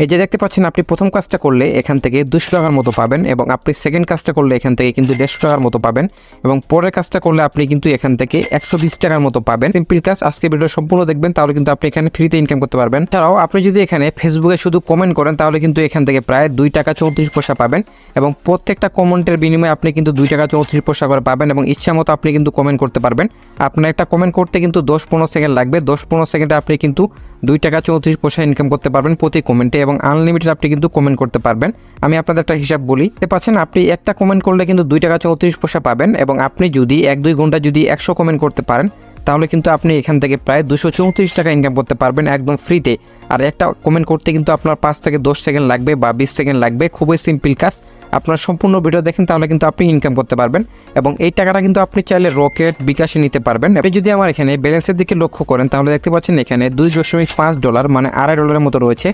এই যে দেখতে পাচ্ছেন আপনি প্রথম কাজটা করলে এখান থেকে 200 টাকার মতো পাবেন এবং আপনি সেকেন্ড কাজটা করলে এখান থেকে কিন্তু 150 টাকার মতো পাবেন এবং পরের কাজটা করলে আপনি কিন্তু এখান থেকে 120 টাকার মতো পাবেন। সিম্পল কাজ, আজকে ভিডিও সম্পূর্ণ দেখবেন তাহলে কিন্তু আপনি এখানে ফ্রিতে ইনকাম করতে পারবেন। এছাড়াও আপনি যদি এখানে ফেসবুকে শুধু কমেন্ট করেন তাহলে কিন্তু এখান থেকে প্রায় 2 টাকা 34 পয়সা পাবেন এবং প্রত্যেকটা কমেন্টের বিনিময়ে আপনি কিন্তু 2 টাকা 34 পয়সা করে পাবেন এবং ইচ্ছা মতো আপনি কিন্তু কমেন্ট করতে পারবেন। আপনার একটা কমেন্ট করতে কিন্তু 10-15 সেকেন্ড লাগবে, 10-15 সেকেন্ডে আপনি কিন্তু 2 টাকা 34 পয়সা ইনকাম করতে পারবেন প্রতি কমেন্টে এবং আনলিমিটেড আপনি কিন্তু কমেন্ট করতে পারবেন। আমি আপনাদের একটা হিসাব বলি, দেখতে পাচ্ছেন আপনি একটা কমেন্ট করলে কিন্তু 2 টাকা 34 পয়সা পাবেন এবং আপনি যদি 1-2 ঘন্টা যদি 100 কমেন্ট করতে পারেন তাহলে কিন্তু আপনি এখান থেকে প্রায় 234 টাকা ইনকাম করতে পারবেন একদম ফ্রিতে। আর একটা কমেন্ট করতে কিন্তু আপনার 5 থেকে 10 সেকেন্ড লাগবে বা 20 সেকেন্ড লাগবে, খুবই সিম্পল কাজ। আপনার সম্পূর্ণ ভিডিও দেখেন তাহলে কিন্তু আপনি ইনকাম করতে পারবেন এবং এই টাকাটা কিন্তু আপনি চাইলে রকেট বিকাশে নিতে পারবেন। আপনি যদি আমার এখানে ব্যালেন্সের দিকে লক্ষ্য করেন তাহলে দেখতে পাচ্ছেন এখানে $2.5 মানে $2.5 মতো রয়েছে